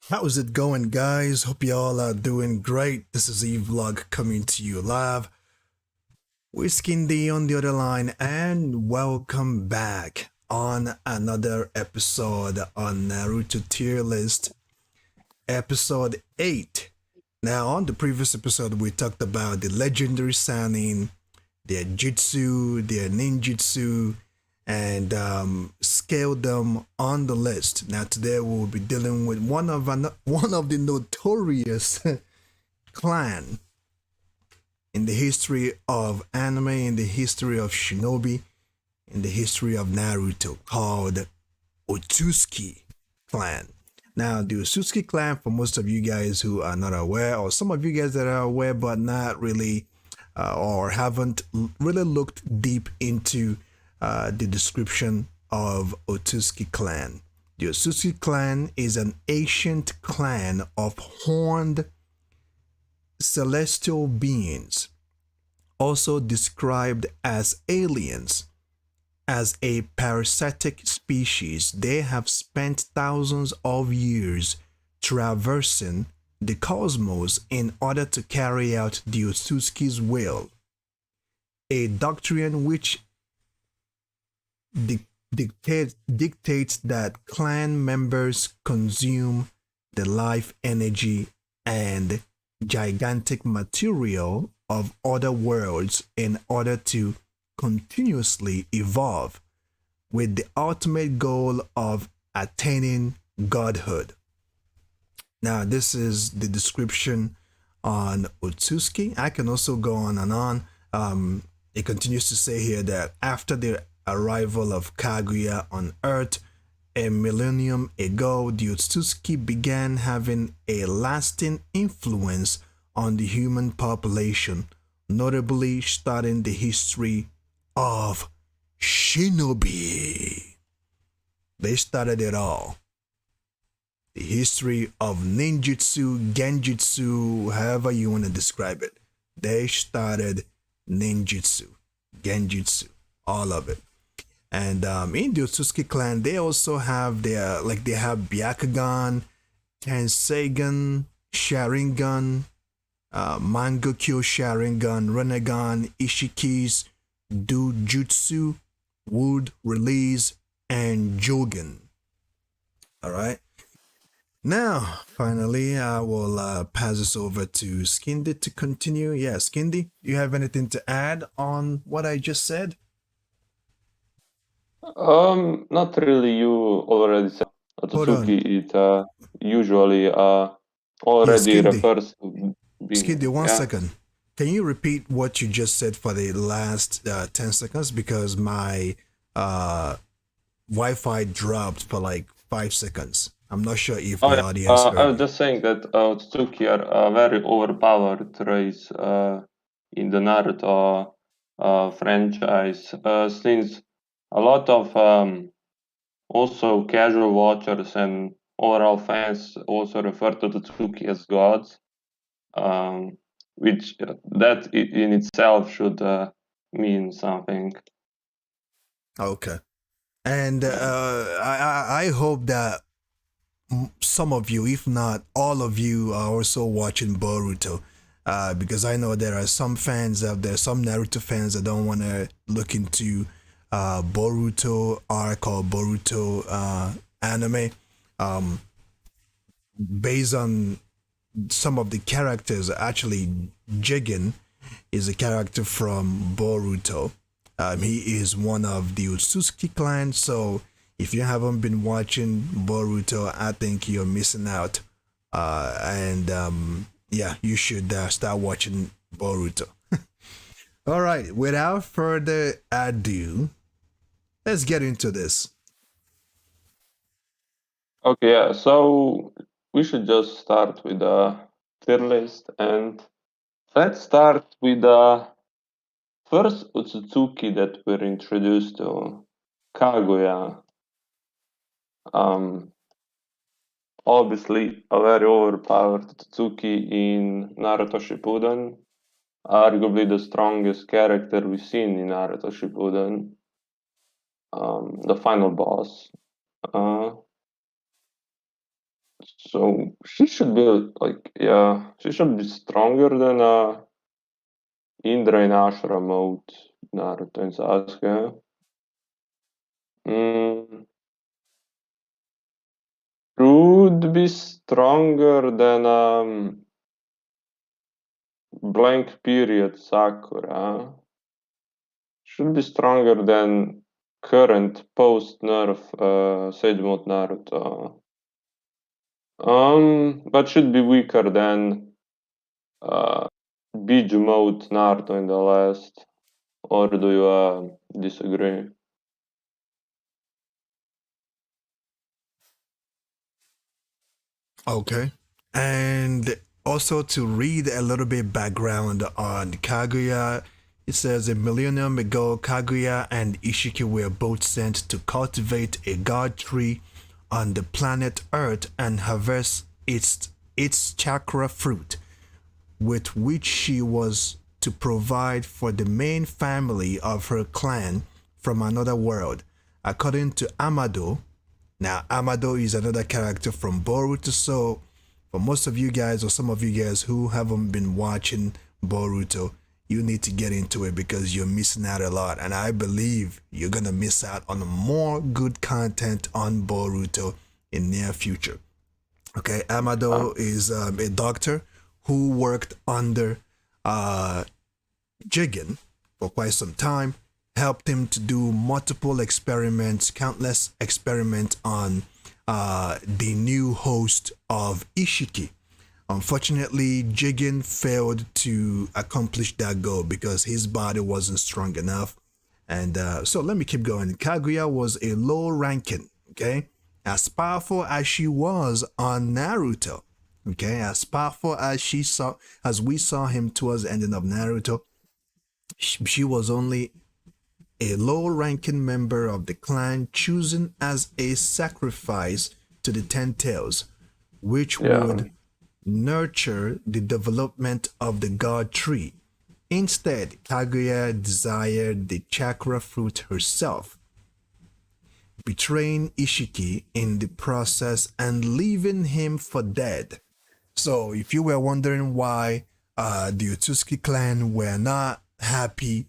How's it going, guys? Hope y'all are doing great. This is E-Vlog coming to you live with Skindy on the other line, and welcome back on another episode on Naruto tier list, episode 8. Now, on the previous episode, we talked about the legendary Sannin, their jutsu, their ninjutsu, and scaled them on the list. Now today we'll be dealing with one of the notorious clan in the history of anime, in the history of shinobi, in the history of Naruto, called Otsutsuki clan. Now, the Otsutsuki clan, for most of you guys who are not aware, or some of you guys that are aware but not really, or haven't really looked deep into the description of Otsutsuki clan. The Otsutsuki clan is an ancient clan of horned celestial beings, also described as aliens. As a parasitic species, they have spent thousands of years traversing the cosmos in order to carry out the Otsutsuki's will, a doctrine which dictates that clan members consume the life energy and gigantic material of other worlds in order to continuously evolve, with the ultimate goal of attaining godhood. Now, this is the description on Otsutsuki. I can also go on and on. It continues to say here that after the arrival of Kaguya on Earth a millennium ago, the Otsutsuki began having a lasting influence on the human population, notably starting the history of shinobi. They started it all. The history of ninjutsu, genjutsu, however you want to describe it. They started ninjutsu, genjutsu, all of it. And in the Otsutsuki clan, they also have they have Byakugan, Tensegan, Sharingan, Mangekyo Sharingan, Renegan, Ishikis, Dujutsu, Wood Release, and Jogen. All right. Now, finally, I will pass this over to Skindy to continue. Yeah, Skindy, do you have anything to add on what I just said? Not really. You already said Hold on. Otsutsuki. It usually Yeah, already Skindy. refers to being, Skiddy, one yeah. second. Can you repeat what you just said for the last 10 seconds? Because my uh, Wi Fi dropped for like 5 seconds. I'm not sure if Oh the yeah. audience I heard was me. just saying that Otsutsuki are a very overpowered race in the Naruto franchise, since a lot of also casual watchers and overall fans also refer to the Otsutsuki as gods. Which that in itself should mean something. Okay. And Yeah. I hope that some of you, if not all of you, are also watching Boruto. Because I know there are some fans out there, some Naruto fans that don't want to look into Boruto arc or Boruto anime. Um, Based on some of the characters, actually, Jigen is a character from Boruto. He is one of the Otsutsuki clan, so if you haven't been watching Boruto, I think you're missing out. And yeah, you should start watching Boruto. All right, without further ado, let's get into this. Okay, yeah. So we should just start with the tier list, and let's start with the first Otsutsuki that we're introduced to, Kaguya. Um, Obviously a very overpowered Otsutsuki in Naruto Shippuden, arguably the strongest character we've seen in Naruto Shippuden. The final boss. Uh, So she should be like, yeah, she should be stronger than Indra in Ashura mode, Naruto and Sasuke. Mm, should be stronger than blank period Sakura. Should be stronger than current post nerf Sage Mode Naruto. But should be weaker than uh, Biju mode Naruto in the last. Or do you disagree? Okay. And also to read a little bit background on Kaguya, it says a millennium ago, Kaguya and Ishiki were both sent to cultivate a god tree on the planet Earth and harvest its chakra fruit, with which she was to provide for the main family of her clan from another world. According to Amado, now Amado is another character from Boruto, so for most of you guys or some of you guys who haven't been watching Boruto, you need to get into it because you're missing out a lot. And I believe you're gonna miss out on more good content on Boruto in near future. Okay, Uh, Amado is a doctor who worked under uh, Jigen for quite some time, helped him to do multiple experiments, countless experiments on the new host of Ishiki. Unfortunately, Jigen failed to accomplish that goal because his body wasn't strong enough. And so let me keep going. Kaguya was a low ranking, okay? As powerful as she was on Naruto, okay? As powerful as as we saw him towards the ending of Naruto, she was only a low ranking member of the clan chosen as a sacrifice to the Ten Tails, which yeah, would nurture the development of the god tree. Instead, Kaguya desired the chakra fruit herself, betraying Ishiki in the process and leaving him for dead. So, if you were wondering why the Otsutsuki clan were not happy,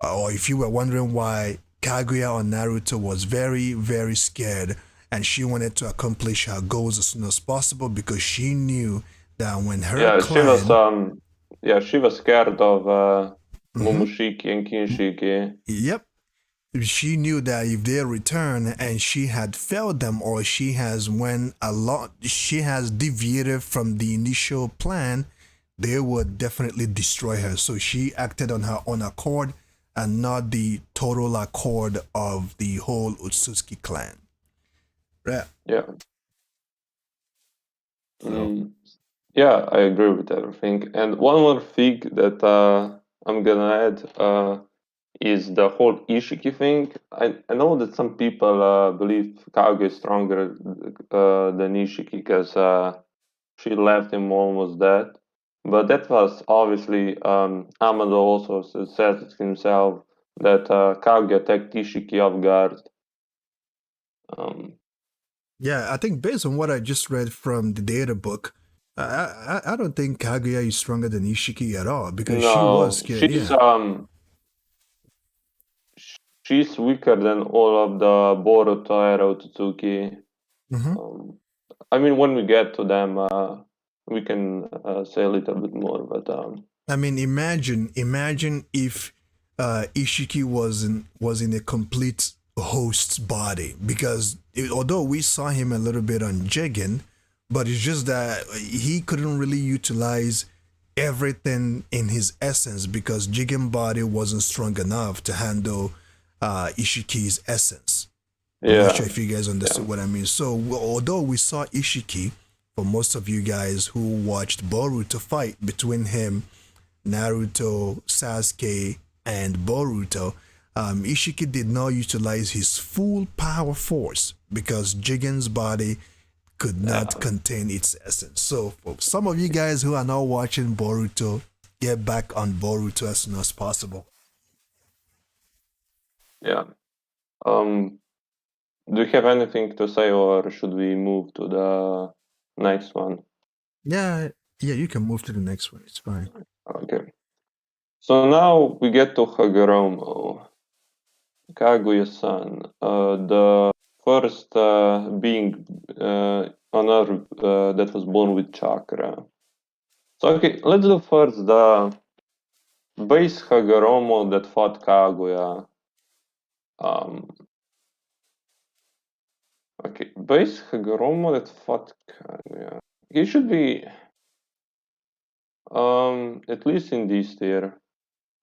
or if you were wondering why Kaguya on Naruto was very, very scared and she wanted to accomplish her goals as soon as possible because she knew that when her yeah, clan, she was scared of mhm, Momoshiki and Kinshiki. yep, she knew that if they return and she had failed them or she has deviated from the initial plan, they would definitely destroy her. So she acted on her own accord and not the total accord of the whole Otsutsuki clan. Right. Yeah. So Mm, yeah, I agree with everything. And one more thing that I'm gonna add is the whole Ishiki thing. I know that some people believe Kage is stronger than Ishiki because she left him almost dead. But that was obviously Amado also says it himself that Kage attacked Ishiki off guard. Um, yeah, I think based on what I just read from the data book, I don't think Kaguya is stronger than Ishiki at all because she was no, scared. Yeah. she's weaker than all of the Boruto era Otsutsuki. Mm-hmm. Um, I mean, when we get to them, we can say a little bit more. But I mean, imagine if Ishiki was in a complete host's body because although we saw him a little bit on Jigen, but it's just that he couldn't really utilize everything in his essence because Jigen body wasn't strong enough to handle Ishiki's essence. I'm not yeah, sure if you guys yeah, understood what I mean. So, although we saw Ishiki, for most of you guys who watched Boruto fight between him, Naruto, Sasuke, and Boruto, Ishiki did not utilize his full power force because Jigen's body could not yeah, contain its essence. So, for some of you guys who are now watching Boruto, get back on Boruto as soon as possible. yeah. Um, do you have anything to say, or should we move to the? next one. Yeah, yeah, you can move to the next one. It's fine. Okay. So now we get to Hagoromo, Kaguya-san, the first being on Earth that was born with chakra. So okay, let's do first the base Hagoromo that fought Kaguya. Um, okay, base Hagoromo that fought Kaguya. He should be at least in this tier.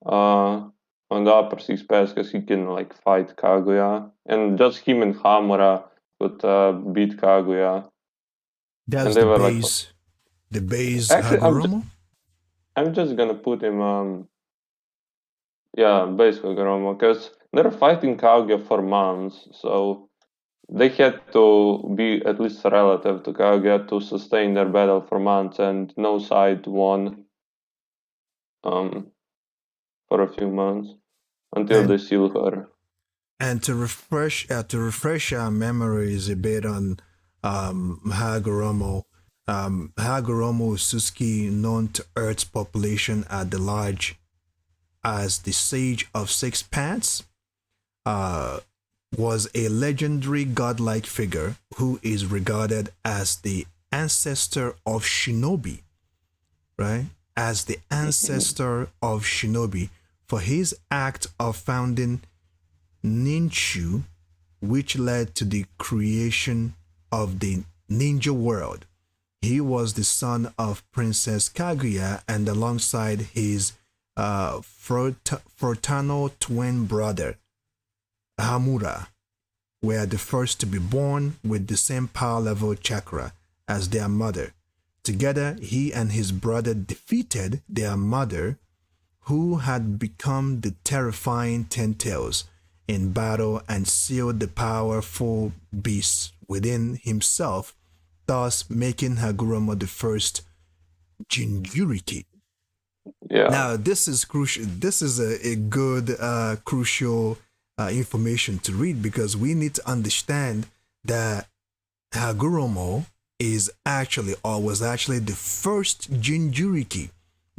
On the upper six pass because he can like fight Kaguya, and just him and Hamura could beat Kaguya, and That's they were like, the base actually, Hagoromo. I'm just gonna put him yeah, base Kagurama, because they're fighting Kaguya for months, so they had to be at least relative to Kaguya to sustain their battle for months, and no side won um for a few months until And they seal her. and to refresh our memories a bit on Hagoromo. Hagoromo Otsutsuki, known to Earth's population at the large as the Sage of Six Paths, uh, was a legendary godlike figure who is regarded as the ancestor of shinobi, right? As the ancestor of shinobi for his act of founding Ninshu, which led to the creation of the ninja world. He was the son of Princess Kaguya, and alongside his fraternal twin brother Hamura, were the first to be born with the same power level chakra as their mother. Together, he and his brother defeated their mother, who had become the terrifying Ten Tails, in battle and sealed the powerful beast within himself, thus making Hagoromo the first Jinjuriki. Yeah, Now, this is crucial. This is a good, crucial information to read because we need to understand that Hagoromo is actually or was actually the first Jinjuriki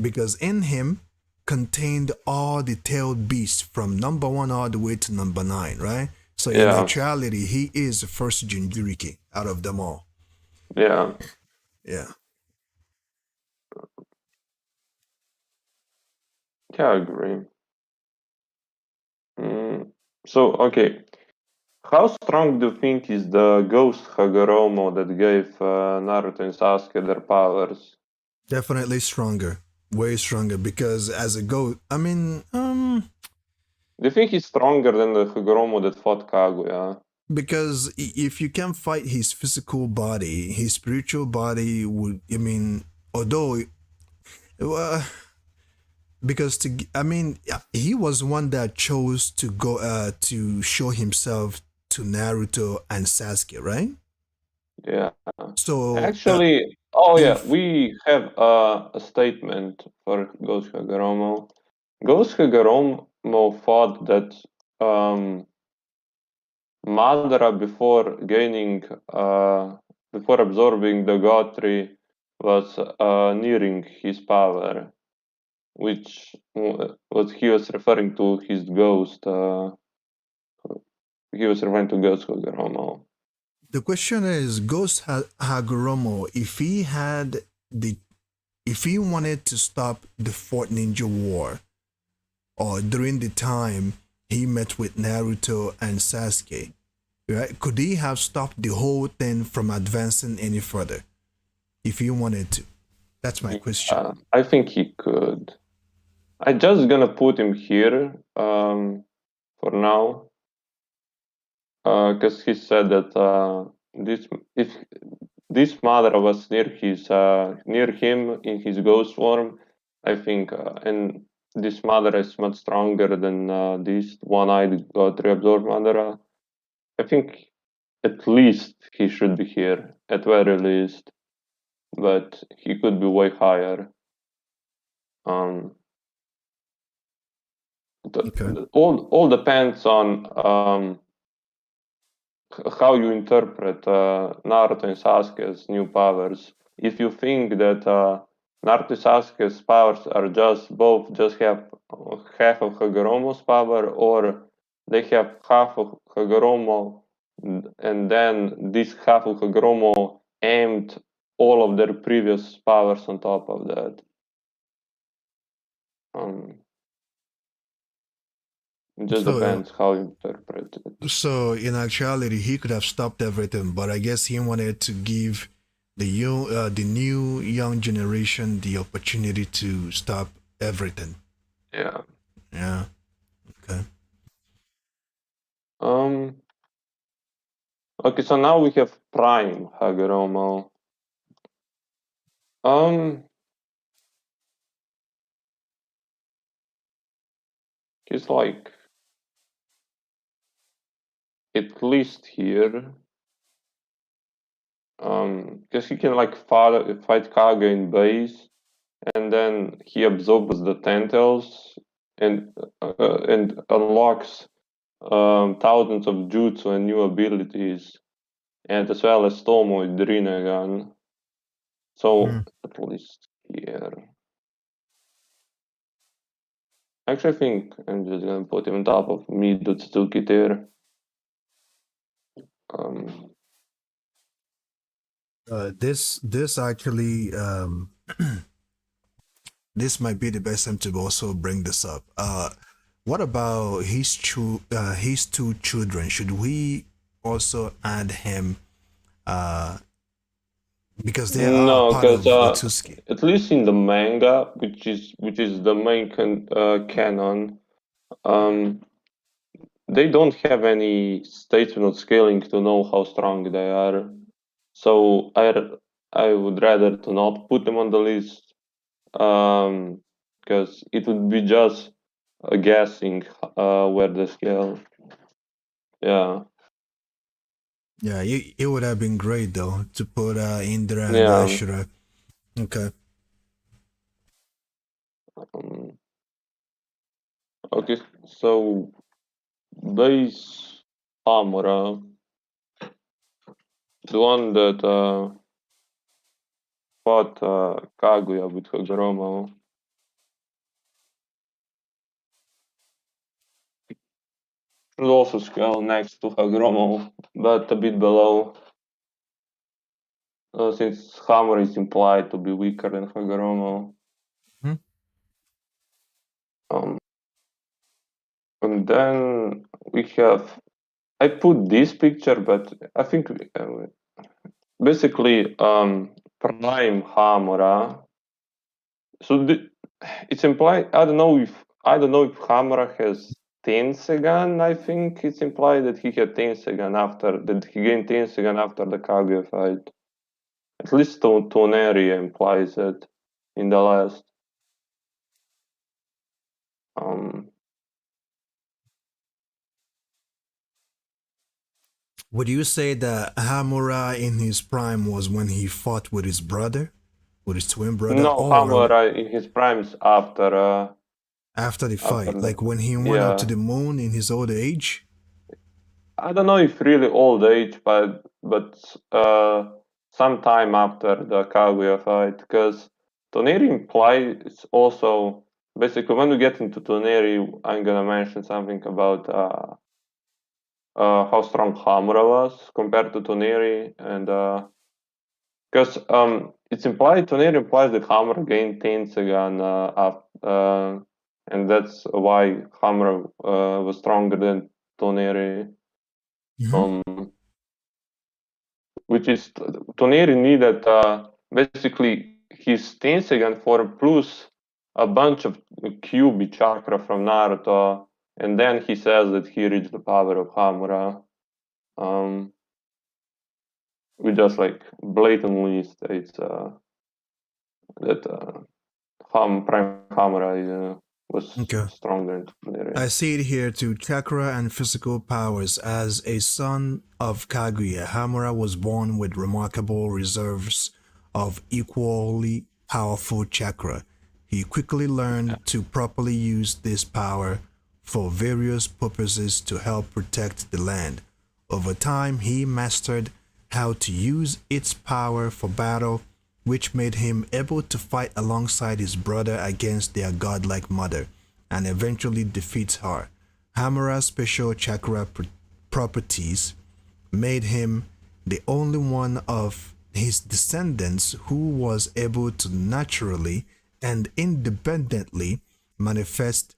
because in him contained all the tailed beasts from number one all the way to number nine, right? So in yeah, actuality, he is the first Jinjuriki out of them all. yeah, Yeah. yeah. I agree. Mm. So okay, how strong do you think is the ghost Hagoromo that gave Naruto and Sasuke their powers? Definitely stronger. Way stronger because as a goat, I mean, Do you think he's stronger than the Hagoromo that fought Kaguya? because if you can fight his physical body, his spiritual body would, I mean, although, uh, because I mean, yeah, he was one that chose to go, to show himself to Naruto and Sasuke, right? Yeah. So, Actually, oh yeah, if we have a statement for Ghost Hagoromo. Ghost Hagoromo thought that um, Madara before absorbing the God tree was nearing his power, which what he was referring to his ghost. He was referring to Ghost Hagoromo. the question is, Ghost Hagoromo, the, if he wanted to stop the Fourth Ninja War, or during the time he met with Naruto and Sasuke, right? Could he have stopped the whole thing from advancing any further if he wanted to? That's my question. I think he could. I just gonna put him here for now, because he said that this if this mother was near him in his ghost form, I think, and this mother is much stronger than this one-eyed god reabsorbed mother. I think at least he should be here, at very least, but he could be way higher. Um, Okay. all depends on how you interpret Naruto and Sasuke's new powers. If you think that Naruto and Sasuke's powers are just have half of Hagoromo's power, or they have half of Hagoromo, and then this half of Hagoromo aimed all of their previous powers on top of that. Um, it just So, depends how you interpret it. so in actuality, he could have stopped everything, but I guess he wanted to give the new young generation the opportunity to stop everything. Yeah. Yeah. Okay. Um. Okay, so now we have Prime Hagoromo. Um, he's like at least here. Because he can like fight Kage in base, and then he absorbs the Tentacles and unlocks thousands of jutsu and new abilities, and as well as Tomoe Rinnegan. So Mm. at least here. Actually, I think I'm just gonna put him on top of mid Otsutsuki there. Um, This actually this might be the best time to also bring this up. What about his two children? Should we also add him because they are No, part because of Otsutsuki? at least in the manga, which is the main canon, um, they don't have any statement scaling to know how strong they are. So I would rather to not put them on the list, because it would be just a guessing where they scale. Yeah, Yeah, it would have been great though to put Indra and yeah. Ashura. Okay. Um, okay, so base Hamura. The one that fought Kaguya with Hagoromo. Should also scale next to Hagoromo, but a bit below, since Hammer is implied to be weaker than Hagoromo. Hmm? Um, and then we have. I put this picture, but I think basically Prime Hamura. So it's implied. I don't know if Hamura has Tensegan. I think it's implied that he had Tensegan after that he gained Tensegan after the Kaguya fight. At least Toneri implies it in the last. Um, Would you say that Hamura in his prime was when he fought with his brother, with his twin brother, no, or Hamura in his primes after the after fight, the like when he went up to yeah. the moon in his old age? I don't know if really old age, but sometime after the Kaguya fight, because Toneri implies also basically when we get into Toneri, I'm gonna mention something about how strong Hamura was compared to Toneri, and because it's implied Toneri implies that Hamura gained Tensegan, and that's why Hamura was stronger than Toneri. Mm-hmm. Um, which is Toneri needed basically his Tensegan for plus a bunch of Kyubi chakra from Naruto, and then he says that he reached the power of Hamura. Um, we just like blatantly states that Prime Hamura was Okay. stronger than Toneri. I see it here too. Chakra and physical powers. As a son of Kaguya, Hamura was born with remarkable reserves of equally powerful chakra. He quickly Yeah. learned to properly use this power for various purposes to help protect the land. Over time, he mastered how to use its power for battle, which made him able to fight alongside his brother against their godlike mother and eventually defeats her. Hamura's special chakra properties made him the only one of his descendants who was able to naturally and independently manifest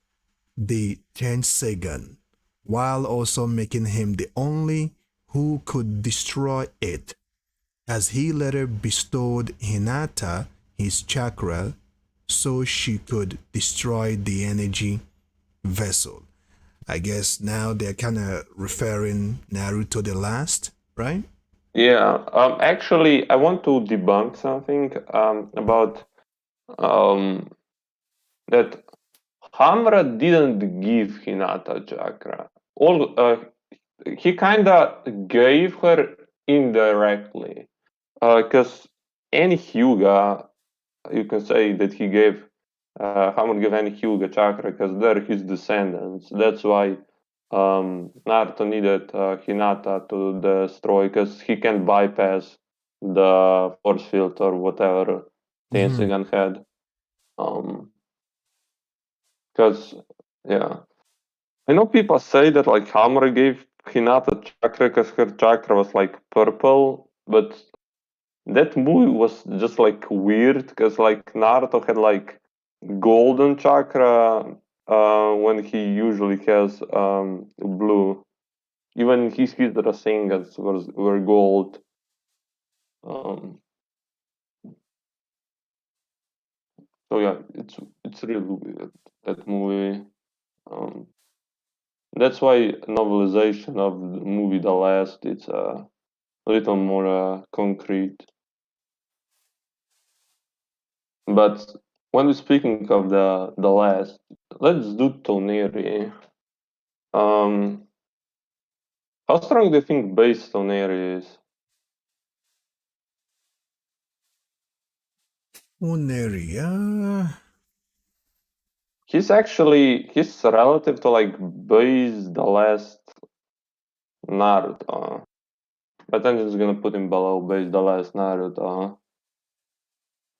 the Tensegan, while also making him the only who could destroy it, as he later bestowed Hinata his chakra so she could destroy the energy vessel. I guess now they're kind of referring Naruto the last, right? Yeah. Actually, I want to debunk something about um that Hamra didn't give Hinata chakra. All he kind of gave her indirectly, because any Hyuga, you can say that he gave Hammer gave any Hyuga chakra because they're his descendants. That's why Naruto needed Hinata to destroy, because he can bypass the force field or whatever Mm-hmm. Tensigan had. Um, because yeah, I know people say that like Hammer gave Hinata chakra because her chakra was like purple, but that movie was just like weird because like Naruto had like golden chakra when he usually has blue. Even his Rasengas were gold. Um, so yeah, it's really weird, that movie. Um, that's why novelization of the movie The Last it's a little more concrete. But when we're speaking of the last, let's do Toneri. Um, how strong do you think base Toneri is? Oneria. He's relative to like base the last Naruto. But I'm just gonna put him below base the last Naruto.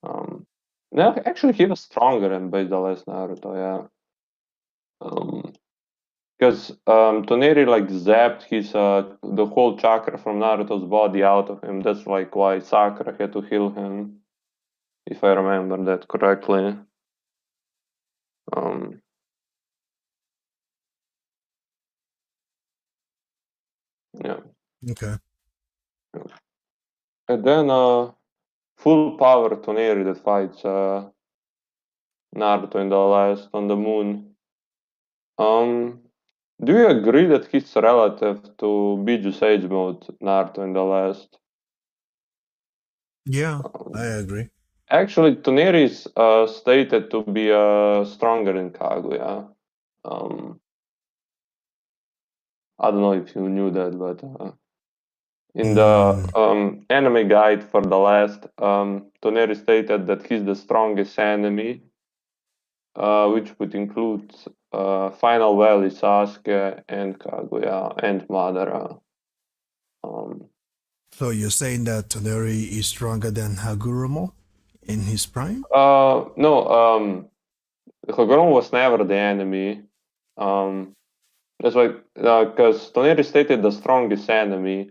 Um, no, actually he was stronger than base the last Naruto, yeah. Because Toneri like zapped his the whole chakra from Naruto's body out of him. That's like why Sakura had to heal him, if I remember that correctly. Um, yeah. Okay. And then full power Toneri that fights Naruto in the last on the moon. Um, do you agree that he's relative to Biju Sage mode Naruto in the last? Yeah, I Um, agree. actually, Toneri is stated to be stronger than Kaguya. Um, I don't know if you knew that, but in the Mm, anime guide for the last, Toneri stated that he's the strongest enemy, which would include Final Valley, Sasuke, and Kaguya, and Madara. Um, so you're saying that Toneri is stronger than Hagoromo in his prime? no, Hagoromo was never the enemy. Um, that's why, because Toneri stated the strongest enemy.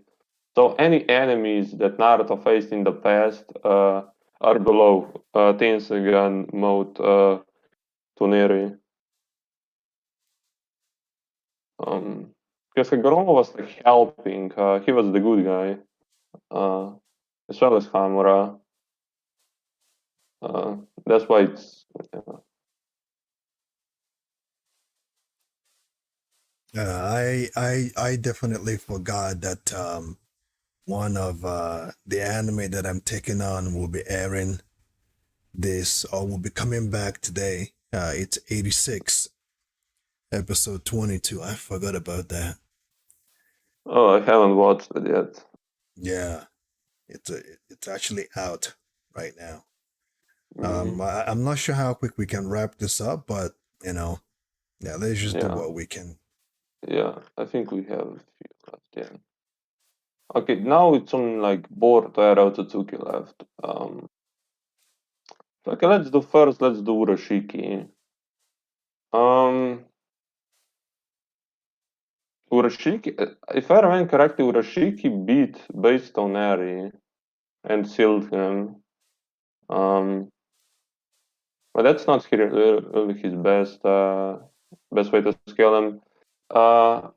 So any enemies that Naruto faced in the past are below Tensugan mode Toneri. Because Hagoromo was like helping, he was the good guy, uh, as well as Hamura. That's why it's I definitely forgot that one of the anime that I'm taking on will be airing this or will be coming back today. It's 86, episode 22. I forgot about that. oh, I haven't watched it yet. Yeah, it's actually out right now. Mm, I'm not sure how quick we can wrap this up, but you know, yeah, let's just do yeah, what we can. yeah. I think we have a few left. Yeah. Okay, now it's only like Boruto and Otsutsuki left. Okay, let's do Urashiki. Um, Urashiki, if I remember correctly, Urashiki beat based on Eri and sealed him. Um, but that's not really his best way to scale him. Uh,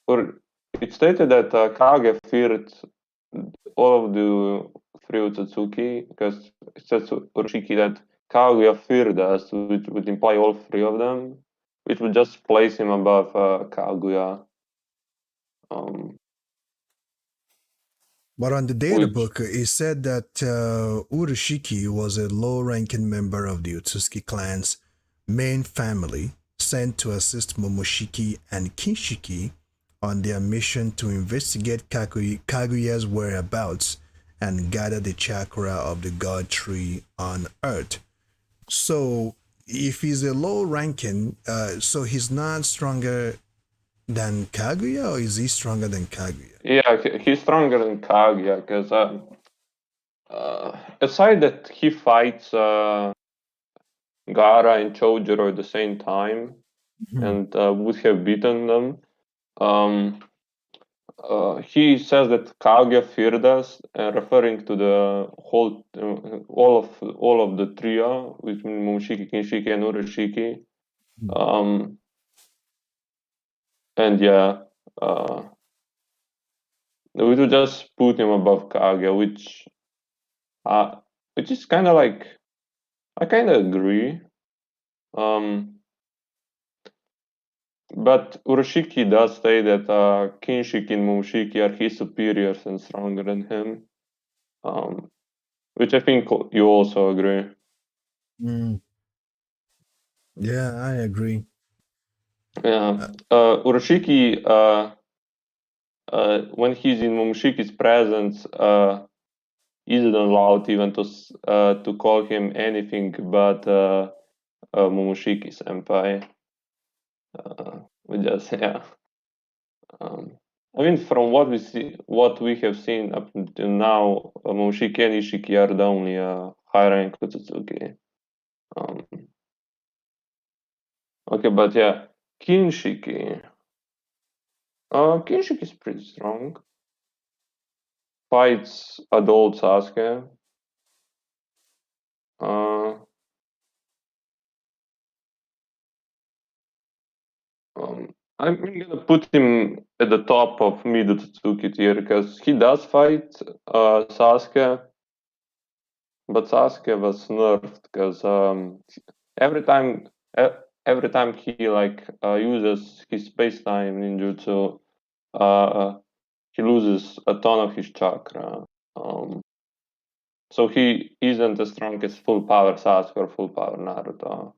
or it stated that Kage feared all of the three Otsutsuki because it says Urashiki that Kaguya feared us, which would imply all three of them, which would just place him above Kaguya. Um, But on the data which book, it said that Urashiki was a low-ranking member of the Otsutsuki clan's main family, sent to assist Momoshiki and Kinshiki on their mission to investigate Kaguya's whereabouts and gather the chakra of the god tree on Earth. So, if he's a low-ranking, so he's not stronger than Kaguya, or is he stronger than Kaguya? yeah, he's stronger than Kaguya because aside that he fights Gara and Chojuro at the same time Hmm. and would have beaten them. Um, he says that Kaguya feared us, referring to the whole, all of the trio, which means Momoshiki, Kinshiki, and Urashiki. Um, and yeah, uh, we would just put him above Kaguya, uh, which is kind of like I kind of agree. Um, but Urashiki does say that Kinshiki and Momoshiki are his superiors and stronger than him. Um, which I think you also agree. Mm, yeah, I agree. Yeah, Uh, Urashiki, when he's in Momoshiki's presence, isn't allowed even to call him anything but Momoshiki senpai. We just yeah. Um, I mean, from what we have seen up until now, Momoshiki and Ishiki are the only high rank Otsutsuki. Um, okay, but yeah, Kinshiki. Kinshiki is pretty strong. Fights adult Sasuke. Uh, I'm gonna put him at the top of mid Otsutsuki tier because he does fight Sasuke, but Sasuke was nerfed because every time e- every time he like uses his space time ninjutsu, uh, he loses a ton of his chakra. Um, so he isn't as strong as full power Sasuke or full power Naruto.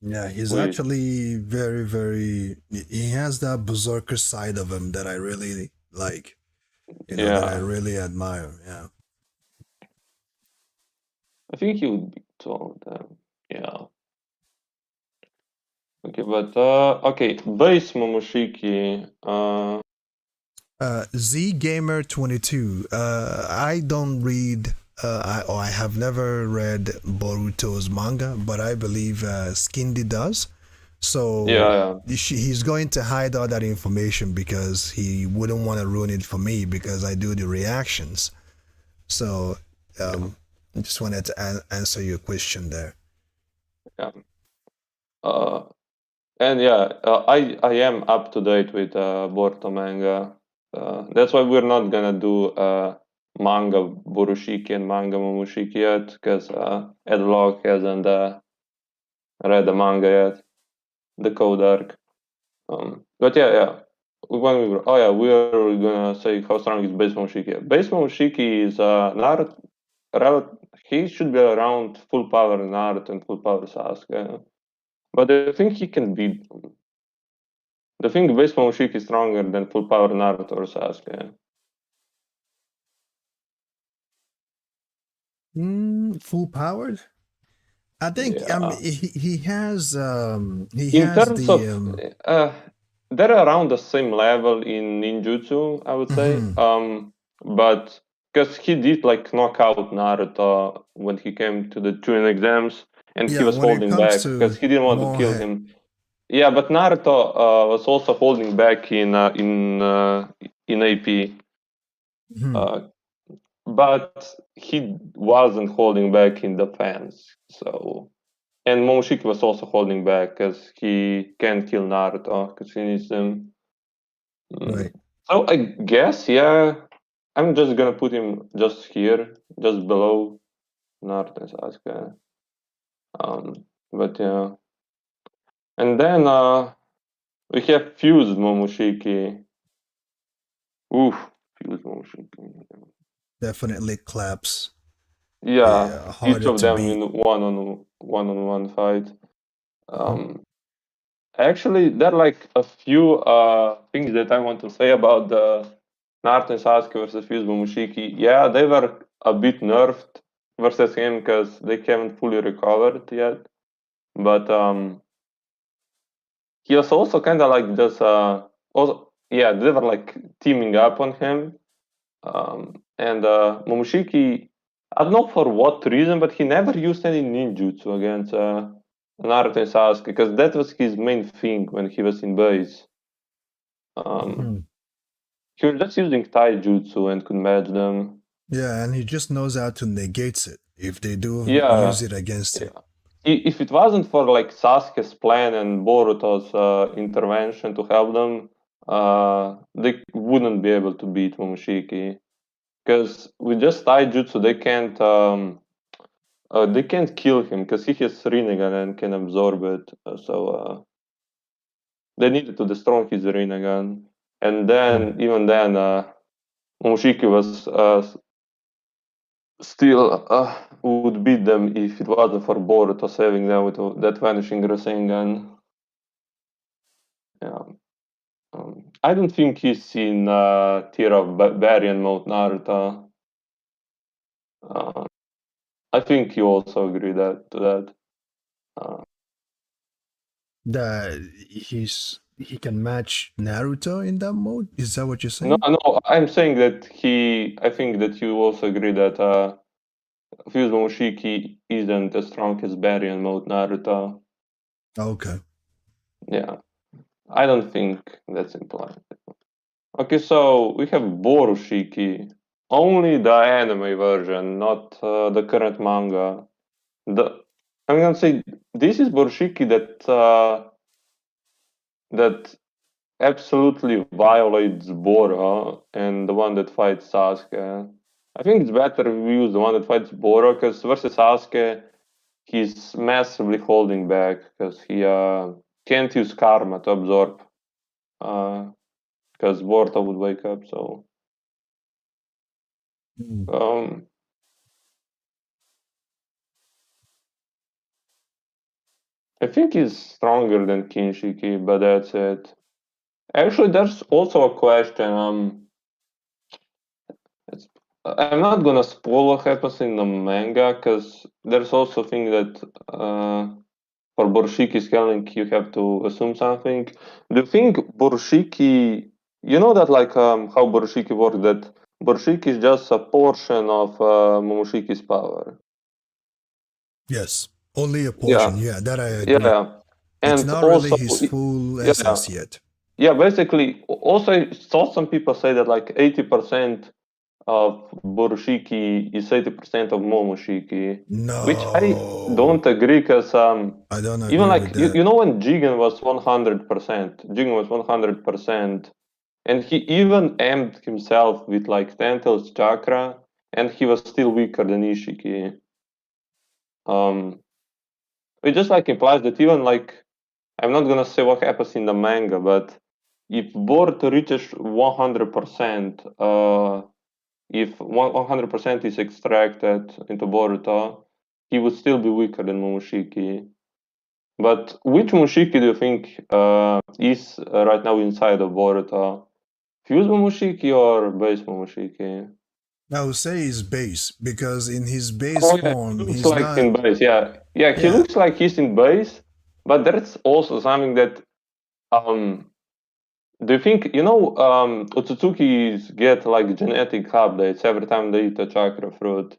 yeah, he's Which actually very, very. He has that berserker side of him that I really like. That I yeah, really admire. Yeah. I think he would be two then. Yeah. Okay, but okay, base Momoshiki. Z Gamer 22. I don't read. I have never read Boruto's manga, but I believe Skindy does. So Yeah, he's going to hide all that information because he wouldn't want to ruin it for me because I do the reactions. So yeah, I just wanted to answer your question there. yeah. Uh, and yeah, I am up to date with Boruto manga. That's why we're not gonna do manga Borushiki and manga Momoshiki yet, because Edlog hasn't read the manga yet, the Code arc. But yeah. When we were, oh yeah, we were gonna say how strong is Base Momoshiki. Base Momoshiki is Naruto. He should be around full power Naruto and full power Sasuke. But I think he can beat them. The thing Base Momoshiki is stronger than full power Naruto or Sasuke. Full powered? I think Yeah. he has he In has terms of the uh, they're around the same level in ninjutsu, I would say. But because he did like knock out Naruto when he came to the Chunin exams, and he Yeah, was when it holding comes back to because he didn't want to kill Mohe. him. Yeah, but Naruto was also holding back in AP. Mhm. Uh, but he wasn't holding back in defense. So, and Momoshiki was also holding back because he can't kill Naruto because he needs him. Right. So I guess, yeah, I'm just gonna put him just here, just below Naruto and Sasuke. But yeah, and then we have fused Momoshiki. Oof, fused Momoshiki. Definitely claps. Yeah, Yeah, each harder of to them beat. in one-on-one fight. Mhm. Um, Actually, there are like a few things that I want to say about the Naruto and Sasuke versus Fuse Momoshiki. Yeah, they were a bit nerfed versus him because they haven't fully recovered yet. But he was also kind of like just also yeah, they were like teaming up on him. And Momoshiki, I don't know for what reason, but he never used any ninjutsu against Naruto and Sasuke because that was his main thing when he was in base. Um, Mhm. he was just using taijutsu and could match them. Yeah, and he just knows how to negate it if they do use Yeah, it against him. yeah. If it wasn't for like Sasuke's plan and Boruto's intervention to help them, they wouldn't be able to beat Momoshiki. Because with just taijutsu, they can't kill him because he has Rinnegan and can absorb it. So they needed to destroy his Rinnegan, and Mm. then even then, Momoshiki was still would beat them if it wasn't for Boruto saving them with that vanishing Rasengan. Yeah. I don't think he's in tier of Baryon mode Naruto. Uh, I think you also agree that to that. Uh, That he can match Naruto in that mode? Is that what you're no, saying? no, I'm saying that he. I think that you also agree that Fuse Momoshiki isn't as strong as Baryon mode Naruto. Okay. Yeah, I don't think that's implied. Okay, so we have Borushiki, only the anime version, not the current manga. The I'm gonna say this is Borushiki that absolutely violates Bora and the one that fights Sasuke. I think it's better if we use the one that fights Bora because versus Sasuke, he's massively holding back because he can't use karma to absorb because Boruto would wake up. So Mm. um, I think he's stronger than Kinshiki, but that's it. Actually, there's also a question. It's, I'm not gonna spoil what happens in the manga because there's also a thing that for Borshiki scaling you have to assume something. Do you think Borshiki, you know that like how Borshiki works, that Borshiki is just a portion of Momoshiki's power? Yes. Only a Yeah, portion. Yeah, that I agree. yeah. It's And not really also, his full yeah, essence yet. yeah, basically, also I saw some people say that like 80% of Borushiki is 80% of Momoshiki, which I No. don't agree because I don't even agree with like that. you know when Jigen was 100%, Jigen was 100%, and he even aimed himself with like Tentel's chakra, and he was still weaker than Ishiki. Um, it just like implies that even like I'm not gonna say what happens in the manga, but if Boruto reaches 100%, if 100% is extracted into Boruto, he would still be weaker than Momoshiki. But which Momoshiki do you think is right now inside of Boruto? Fuse Momoshiki or base Momoshiki? I would say his base because in his base Oh yeah, he form, looks he's like not. in base. Yeah, yeah, he Yeah. looks like he's in base. But that's also something that um Do you think Otsutsuki's get like genetic updates every time they eat a chakra fruit?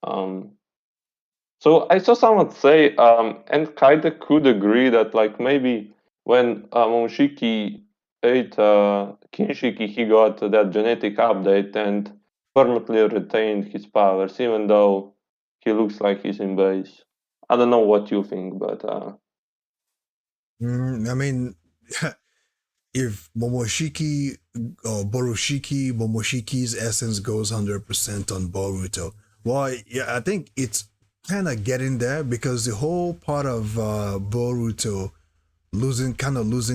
Um, so I saw someone say, and kinda could agree that like maybe when Momoshiki ate Kinshiki, he got that genetic update and permanently retained his powers, even though he looks like he's in base. I don't know what you think, but I mean, if Momoshiki or Momoshiki's essence goes 100% on Boruto, well, yeah, I think it's kind of getting there because the whole part of Boruto losing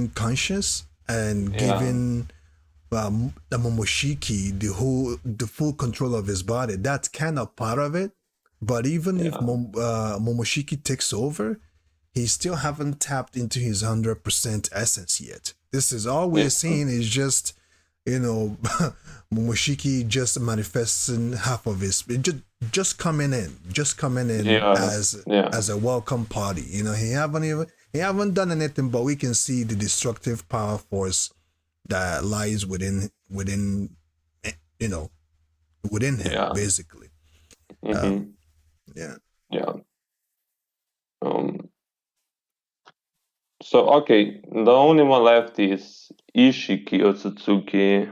conscious and yeah, giving the Momoshiki the full control of his body. That's kind of part of it. But even if yeah, Momoshiki takes over, he still haven't tapped into his 100% essence yet. This is all we're yeah, seeing is just, you know, Momoshiki just manifesting half of his, just coming in yeah, yeah, as a welcome party. You know, he haven't done anything, but we can see the destructive power force that lies eh, you know within him yeah, basically. mm-hmm, Yeah. yeah. Um, so okay, the only one left is Ishiki Otsutsuki.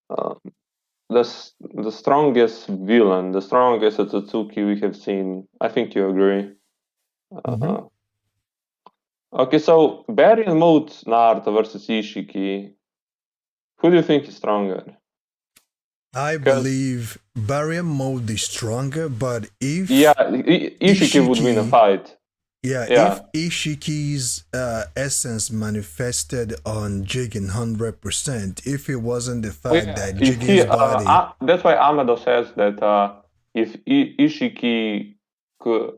Uh, the strongest villain, the strongest Otsutsuki we have seen. I think you agree. Hmm. Uh, okay, so Barry Mode Naruto versus Ishiki. Who do you think is stronger? I Because believe barrier mode is stronger, but yeah, if Ishiki would win a Ishiki, fight. yeah, if Yeah. Ishiki's essence manifested on Jigen 100%, if it wasn't the Oh fact yeah. that If he, Jigen's body, that's why Amado says that if Ishiki could,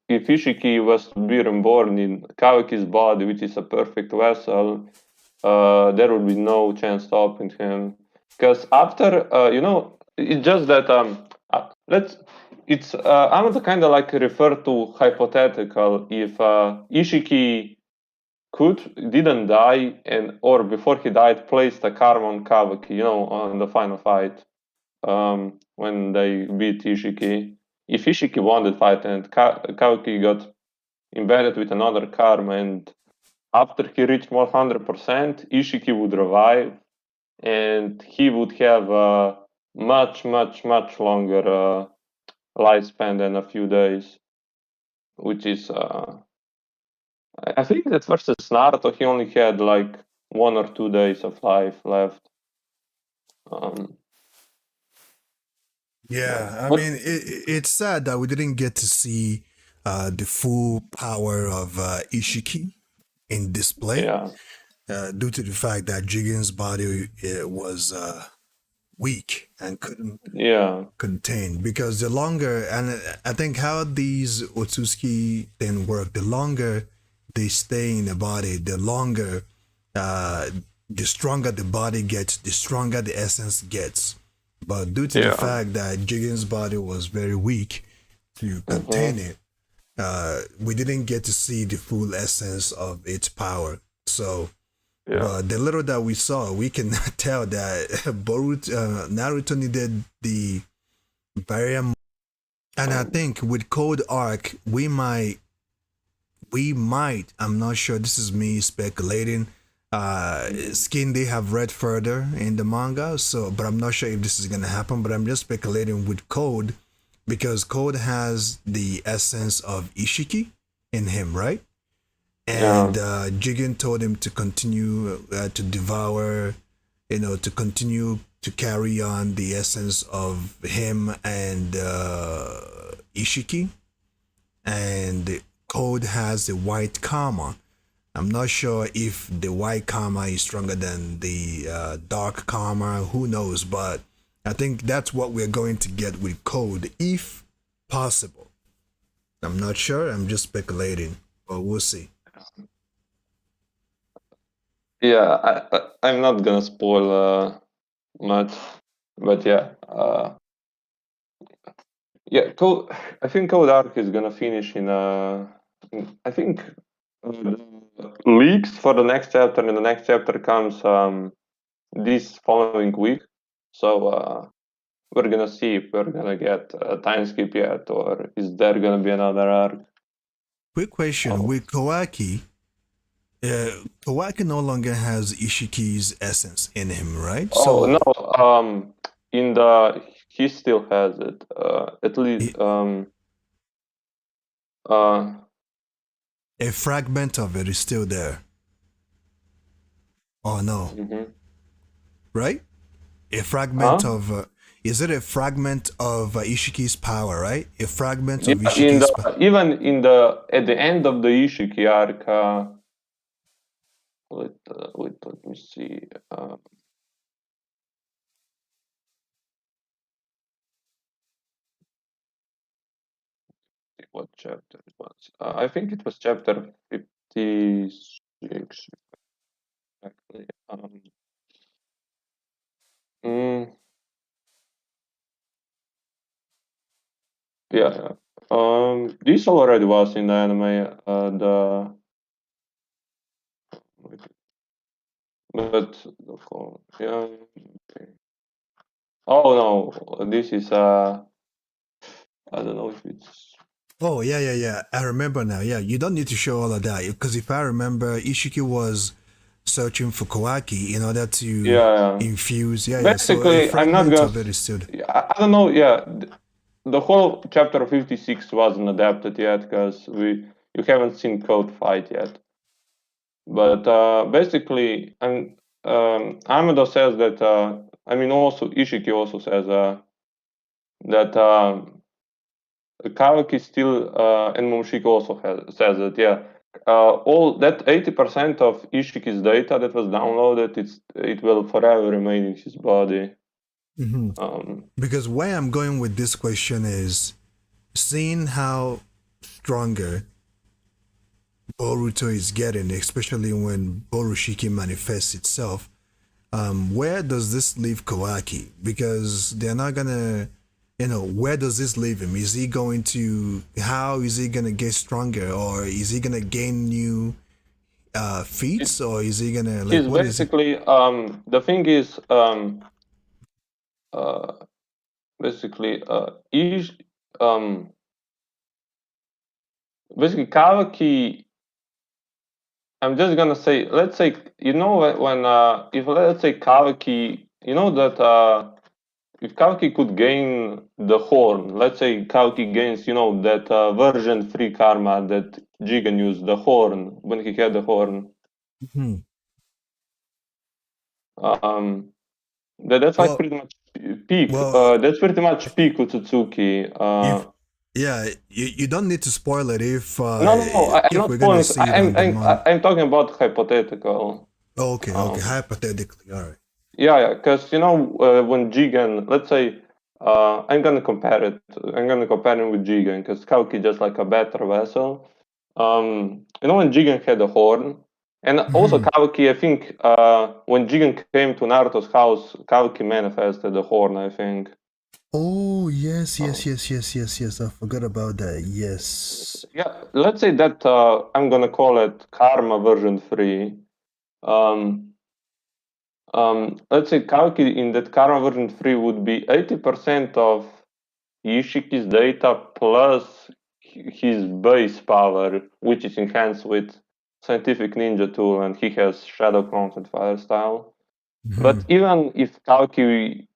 if Ishiki was to be reborn in Kawaki's body, which is a perfect vessel, there would be no chance stopping him. Because after, it's just that let's. It's I'm gonna kind of like refer to hypothetical if Ishiki could didn't die and or before he died placed a karma on Kawaki, on the final fight when they beat Ishiki. If Ishiki won the fight and Kawaki got embedded with another karma and after he reached 100%, Ishiki would revive and he would have a much, much, much longer lifespan than a few days, which is, I think that versus Naruto, he only had like 1 or 2 days of life left. Um, yeah, yeah, I but mean, it's sad that we didn't get to see the full power of Ishiki in display yeah, due to the fact that Jigen's body was weak and couldn't yeah, contain. Because the longer, and I think how these Otsutsuki then work, the longer they stay in the body, uh, the stronger the body gets, the stronger the essence gets. But due to the yeah, fact that Jigen's body was very weak to contain mm-hmm, it, we didn't get to see the full essence of its power. So yeah, but the little that we saw, we can tell that Naruto needed the variant. And I um, think with Code Arc, I'm not sure, this is me speculating. Skindy have read further in the manga, so, but I'm not sure if this is gonna happen, but I'm just speculating with Code because Code has the essence of Ishiki in him, right? yeah, And Jigen told him to continue to devour, to continue to carry on the essence of him and Ishiki. And Code has the white karma. I'm not sure if the white karma is stronger than the dark karma. Who knows? But I think that's what we're going to get with Code, if possible. I'm not sure. I'm just speculating, but we'll see. yeah. I'm not gonna spoil much, but yeah, yeah. I think Code Arc is gonna finish I think the leaks for the next chapter, and the next chapter comes this following week. So we're gonna see if we're gonna get a time skip yet, or is there gonna be another arc? Quick question: Oh. with Kawaki, Kawaki no longer has Ishiki's essence in him, right? Oh So no, in the he still has it. At least it, uh a fragment of it is still there. Oh no, mhm. right? A fragment Huh? of is it a fragment of Ishiki's power, right? A fragment of Yeah, in Ishiki's the power. even in the at the end of the Ishiki arc, let me see. What chapter it was? I think it was chapter 56. Actually, mm, yeah, yeah. This already was in the anime. But yeah. Okay. Oh no, this is I don't know if it's Oh yeah. I remember now. Yeah, you don't need to show all of that because if I remember, Ishiki was searching for Kawaki in order to yeah, yeah. infuse. Yeah. So a Basically, I'm not fragment gonna. of it is still. I don't know. Yeah, the whole chapter 56 wasn't adapted yet because you haven't seen Code fight yet. But basically, Amado says that. I mean, also Ishiki also says that Kawaki still and Momoshiki also says that. Yeah, all that 80% of Ishiki's data that was downloaded, it will forever remain in his body. Mm-hmm. Um, Because where I'm going with this question is seeing how stronger Boruto is getting, especially when Borushiki manifests itself. Where does this leave Kawaki? Because they're not gonna, where does this leave him? Is he going to? How is he gonna get stronger, or is he gonna gain new it, feats, or is he gonna like he's what is it? basically the thing is uh, basically um, basically Kawaki. I'm just gonna say, let's say when if let's say Kawaki, that if Kawaki could gain the horn, let's say Kawaki gains, that version 3 karma that Jigen used, the horn, when he had the horn. Hmm. Um, that's like Well, pretty much peak. well, That's pretty much peak Otsutsuki. if yeah, you don't need to spoil it No, no, no. I'm if not we're gonna spoiling. see it on the mon. I'm talking about hypothetical. Oh, okay, Um, hypothetically, all right. yeah, because when Jigen, let's say, I'm gonna compare it. I'm gonna compare him with Jigen because Kawaki just like a better vessel. When Jigen had a horn, and also Mm-hmm. Kawaki, I think, when Jigen came to Naruto's house, Kawaki manifested the horn. I think. Oh yes, Um, yes. I forgot about that. Yes. yeah, let's say that I'm gonna call it Karma version 3. Um, let's say Kawaki in that Karma version 3 would be 80% of Ishiki's data plus his base power, which is enhanced with Scientific Ninja Tool, and he has Shadow Clones and Fire Style. Mm-hmm. But even if Kawaki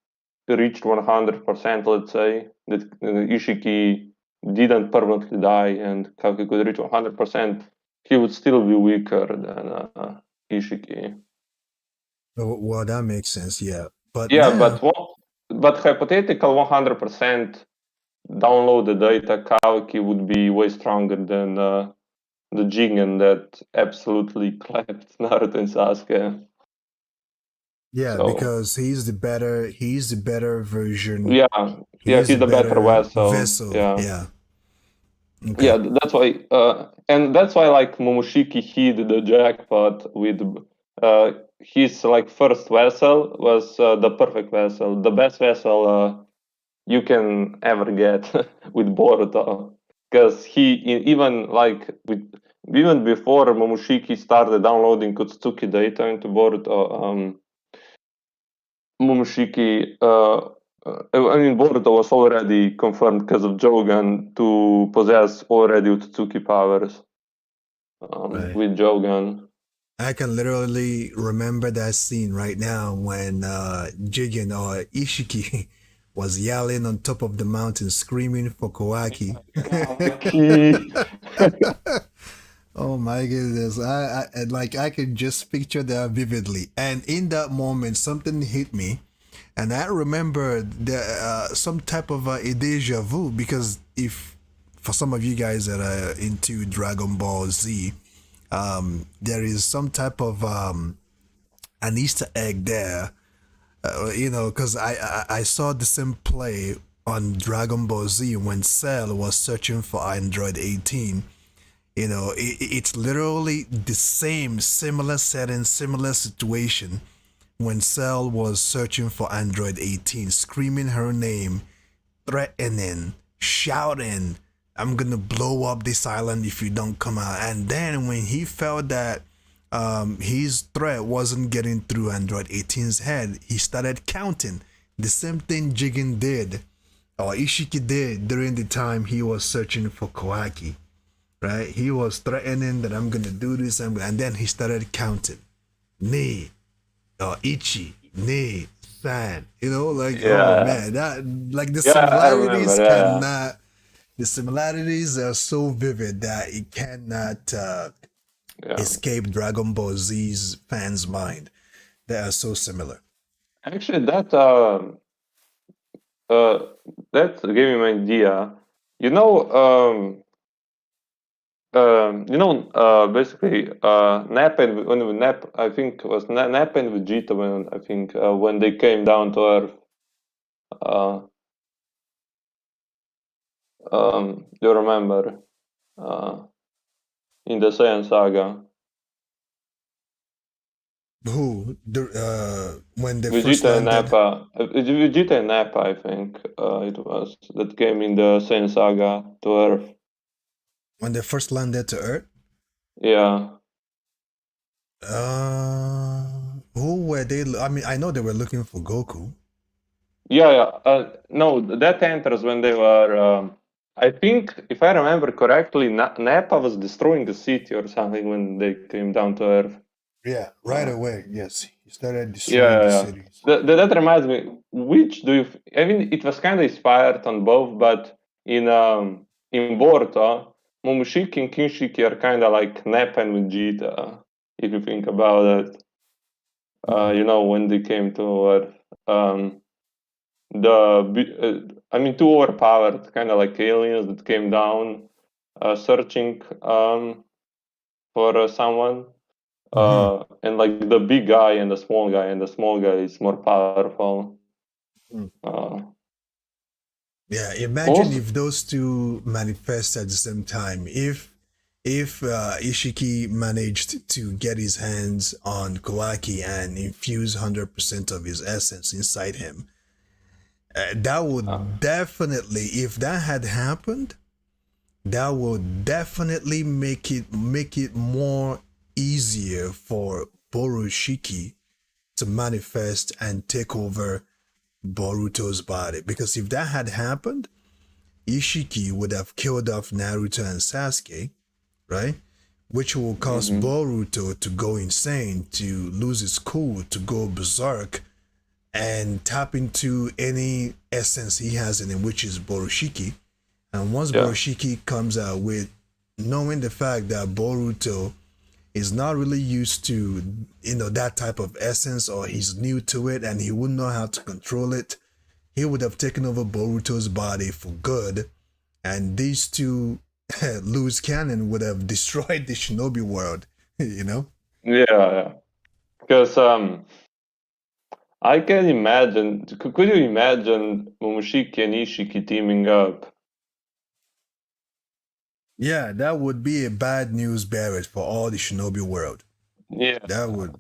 reached 100%, let's say, that Ishiki didn't permanently die and Kawaki could reach 100%, he would still be weaker than Ishiki. Oh, well, that makes sense. Yeah, but Yeah, now, but hypothetical 100% download the data, Kawaki would be way stronger than the Jigen that absolutely clapped Naruto and Sasuke. yeah, So because he's the better version. yeah, yeah, He's the he's the better better vessel. vessel. Yeah, Yeah. Okay. yeah, that's why, and that's why like Momoshiki hit the jackpot with his like first vessel was the perfect vessel, the best vessel you can ever get with Boruto, because even like with even before Momoshiki started downloading Otsutsuki data into Boruto, Momoshiki, I mean, Boruto was already confirmed because of Jogan to possess already Otsutsuki powers Right. with Jogan. I can literally remember that scene right now when Jigen or Ishiki was yelling on top of the mountain, screaming for Kawaki. Kawaki. Oh my goodness! I can just picture that vividly. And in that moment, something hit me, and I remember some type of a deja vu, because if for some of you guys that are into Dragon Ball Z, there is some type of an Easter egg there. Because I saw the same play on Dragon Ball Z when Cell was searching for Android 18. It's literally the same, similar setting, similar situation when Cell was searching for Android 18, screaming her name, threatening, shouting, I'm gonna blow up this island if you don't come out. And then when he felt that his threat wasn't getting through Android 18's head, he started counting. The same thing Jigen did, or Ishiki did during the time he was searching for Kawaki. Right? He was threatening that I'm gonna do this, and then he started counting. Ni, or Ichi, Ni, San. Oh Yeah, man, that like the yeah, I remember. similarities Yeah, cannot. The similarities are so vivid that it cannot yeah. escape Dragon Ball Z's fans' mind. They are so similar. Actually, uh, that gave me an idea. You know, basically, Nappa and when Nap, I think it was Nappa and Vegeta when I think when they came down to Earth. Uh, you remember uh, in the Saiyan saga, When they first landed, Vegeta and Nappa, I think it was that came in the Saiyan saga to Earth. to Earth? Yeah, Who were they? I mean, I know they were looking for Goku. yeah, yeah. No, that enters when they were. I think, if I remember correctly, Nappa was destroying the city or something when they came down to Earth. Yeah, right Uh, away. Yes, he started yeah, destroying yeah, the yeah. cities. That reminds me. Which do you? I mean, it was kind of inspired on both, but in Boruto, Momoshiki and Kinshiki are kind of like Nappa and Vegeta, if you think about it. Mhm. When they came to Earth. I mean, two overpowered, kind of like aliens that came down, searching for someone, Mhm. and like the big guy and the small guy, and the small guy is more powerful. Mm. Uh, Yeah, imagine also, if those two manifest at the same time. If Ishiki managed to get his hands on Kawaki and infuse 100% of his essence inside him, that uh, would definitely, if that had happened, that would definitely make it more easier for Borushiki to manifest and take over Boruto's body. Because if that had happened, Ishiki would have killed off Naruto and Sasuke, right? Which will cause mhm, Boruto to go insane, to lose his cool, to go berserk, and tap into any essence he has in him, which is Borushiki. And once yeah, Borushiki comes out with knowing the fact that Boruto is not really used to, that type of essence, or he's new to it and he wouldn't know how to control it, he would have taken over Boruto's body for good, and these two loose cannon would have destroyed the shinobi world, you know? yeah, yeah. Because I can imagine. Could you imagine Momoshiki and Ishiki teaming up? Yeah, that would be a bad news bearer for all the shinobi world. Yeah, That would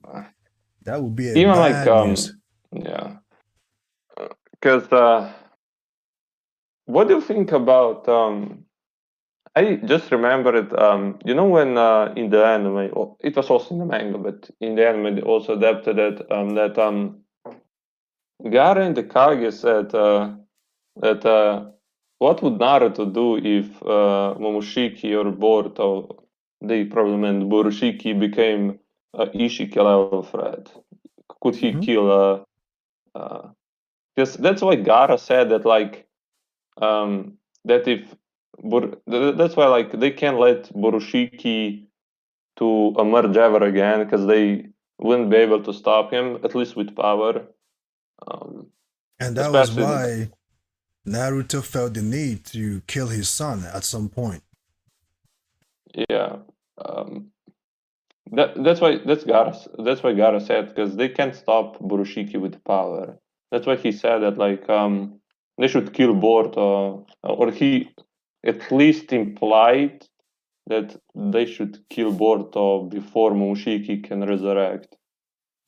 that would be a even like bad news. yeah. Because what do you think about I just remembered, when in the anime, it was also in the manga, but in the anime they also adapted it. That Gaara and the Kage said that what would Naruto do if Momoshiki or Boruto, they probably meant Borushiki, became Ishiki level threat? Could he Mhm. kill? Because that's why Gaara said that, like, that if that's why, like, they can't let Borushiki to emerge ever again because they wouldn't be able to stop him, at least with power. Um, And that was especially, why Naruto felt the need to kill his son at some point. yeah. Um, that's why Gara said, because they can't stop Burushiki with power. That's why he said that, like, they should kill Boruto, or he at least implied that they should kill Boruto before Momoshiki can resurrect.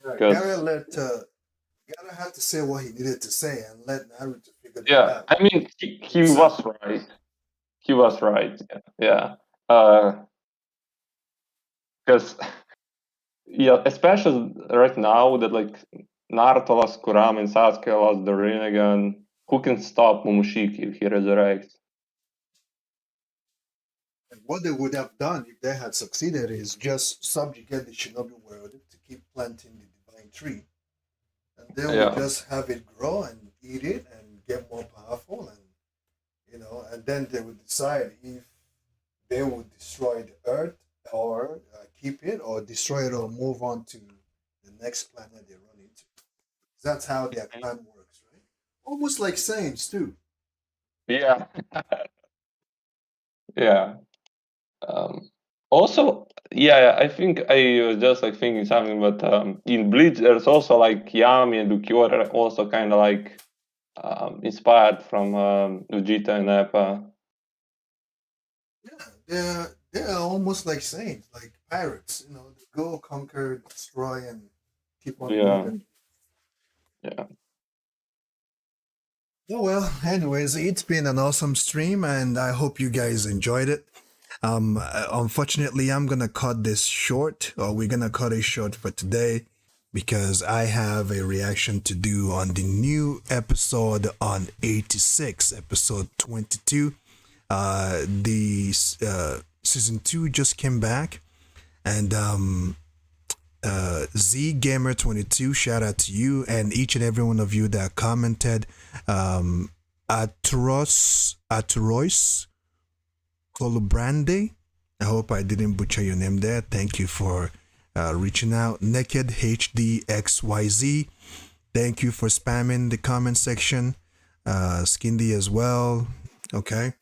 Yeah, Because Gara had to say what he needed to say and let Naruto figure that yeah, out I mean, he himself. was right. He was right. Yeah. Because yeah, especially right now that, like, Naruto lost Kurama and Sasuke lost the Rinnegan. Who can stop Momoshiki if he resurrects? And what they would have done if they had succeeded is just subjugate the shinobi world to keep planting the divine tree. And they would Yeah. just have it grow and eat it and get more powerful, and and then they would decide if they would destroy the earth or keep it, or destroy it or move on to the next planet they run into. That's how their clan works, right? Almost like Saints too. Yeah. Yeah. Um, Also, yeah, I think I was just, like, thinking something, but in Bleach, there's also, like, Yami and Ukiura are also kind of, like, inspired from Vegeta and Appa. Yeah, they're almost like Saints, like pirates. They go conquer, destroy, and keep on Yeah. moving. Yeah. Oh well, anyways, it's been an awesome stream, and I hope you guys enjoyed it. Unfortunately, I'm gonna cut this short, or we're gonna cut it short for today, because I have a reaction to do on the new episode on 86, episode 22. The season 2 just came back, and Z Gamer 22, shout out to you and each and every one of you that commented. Aturois Colubrande, I hope I didn't butcher your name there. Thank you for reaching out. Naked HDXYZ, thank you for spamming the comment section. Skindy as well. Okay.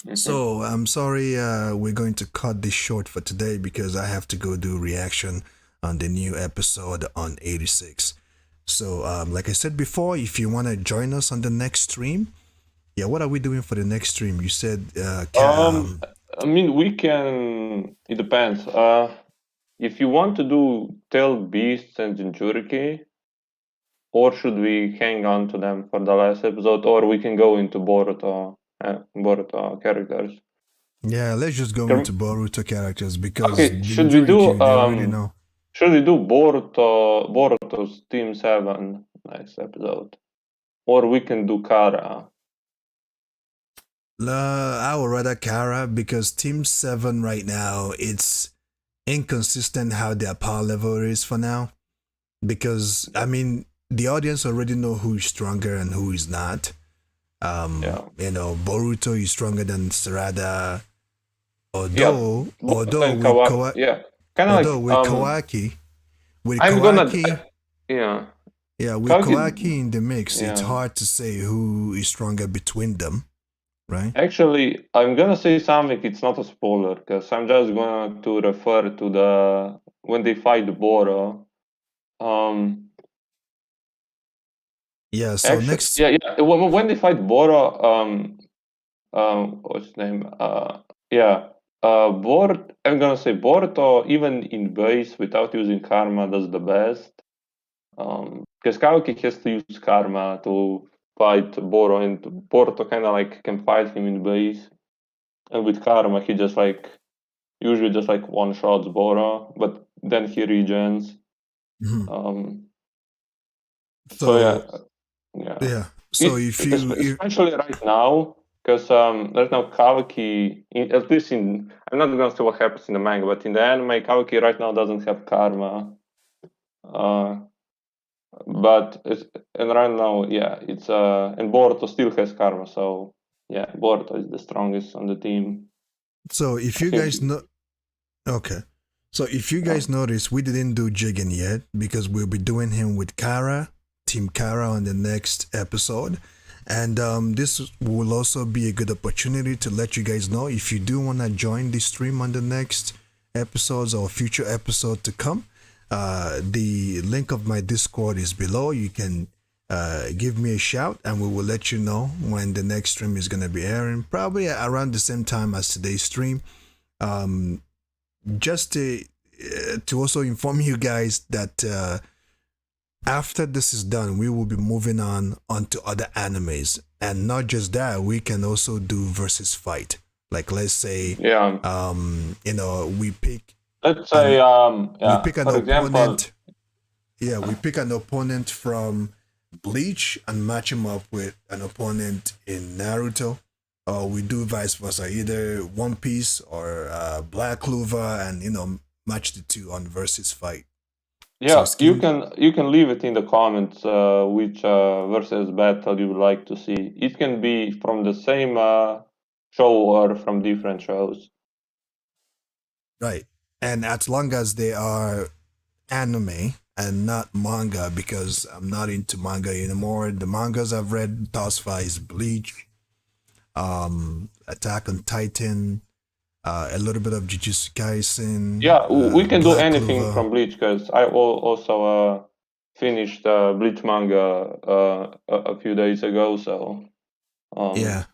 Mhm. So I'm sorry, we're going to cut this short for today because I have to go do reaction on the new episode on 86. So like I said before, if you want to join us on the next stream, yeah, what are we doing for the next stream? You said Um, I mean, we can. It depends. If you want to do Tail Beasts and Jinchuriki, or should we hang on to them for the last episode, or we can go into Boruto characters. yeah, let's just go into Can- Boruto characters because Okay, should we do Jinchuriki, they already know. Boruto's Team 7 next episode? Or we can do Kara. I would rather Kara because Team 7 right now, it's inconsistent how their power level is for now. Because, I mean, the audience already know who is stronger and who is not. Yeah. Boruto is stronger than Sarada. Yeah. Although, Boruto although and with Kawa. Kawa, Yeah. Kind of although like with Kawaki, with I'm gonna Kawaki, yeah. yeah, with Kawaki, Kawaki in the mix, it's yeah. hard to say who is stronger between them, right? Actually, I'm gonna say something. It's not a spoiler because I'm just going to refer to the when they fight Boro. Um, Yeah. So Actually, next, yeah, yeah. When they fight Boro, what's his name? Yeah. I'm gonna say Boruto, even in base without using karma, does the best. Because Kawaki has to use karma to fight Boro, and Boruto kind of like can fight him in base. and with Karma, he just like usually just like one shots Bora, but then he regens. Mhm. So So yeah. yeah. So if you if Especially right now, because right now Kawaki, at least in, I'm not gonna say what happens in the manga, but in the anime, Kawaki right now doesn't have Karma. Uh, but it's, and right now, yeah, it's and Boruto still has Karma, so yeah, Boruto is the strongest on the team. so if I you think. guys know, okay. So if you Yeah. guys notice, we didn't do Jigen yet because we'll be doing him with Kara, Team Kara, on the next episode. And this will also be a good opportunity to let you guys know if you do want to join the stream on the next episodes or future episode to come. The link of my Discord is below. You can give me a shout and we will let you know when the next stream is going to be airing, probably around the same time as today's stream. Um, just to also inform you guys that after this is done, we will be moving on onto other animes, and not just that, we can also do versus fight. Like let's say, Yeah. we pick Let's say, an yeah, an for example, opponent. Yeah, we pick an opponent from Bleach and match him up with an opponent in Naruto. Or we do vice versa, either One Piece or Black Clover, and match the two on versus fight. So yeah, you Skindy, can leave it in the comments which versus battle you would like to see. It can be from the same show or from different shows. right? And as long as they are anime and not manga, because I'm not into manga anymore. The mangas I've read thus far is Bleach, Attack on Titan, a little bit of Jujutsu Kaisen, Yeah, we can do Black anything Clover. from Bleach because I also finished Bleach manga a few days ago. So Yeah. um,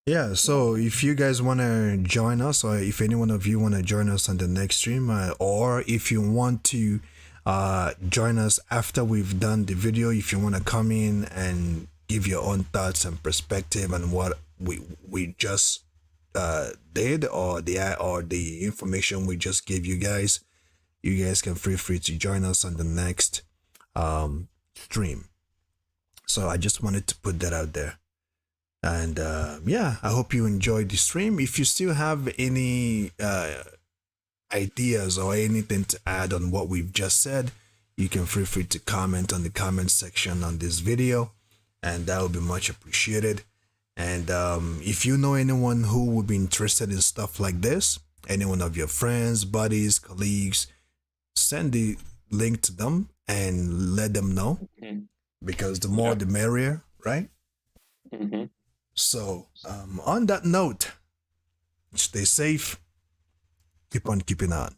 Yeah, so if you guys want to join us, or if any one of you want to join us on the next stream, or if you want to join us after we've done the video, if you want to come in and give your own thoughts and perspective on what we just did, or the information we just gave you guys can feel free to join us on the next stream. So I just wanted to put that out there. And yeah, I hope you enjoyed the stream. If you still have any ideas or anything to add on what we've just said, you can feel free to comment on the comment section on this video, and that would be much appreciated. And if you know anyone who would be interested in stuff like this, any one of your friends, buddies, colleagues, send the link to them and let them know, mhm. because the more Yeah. the merrier, right? Hmm. So, on that note, stay safe, keep on keeping on.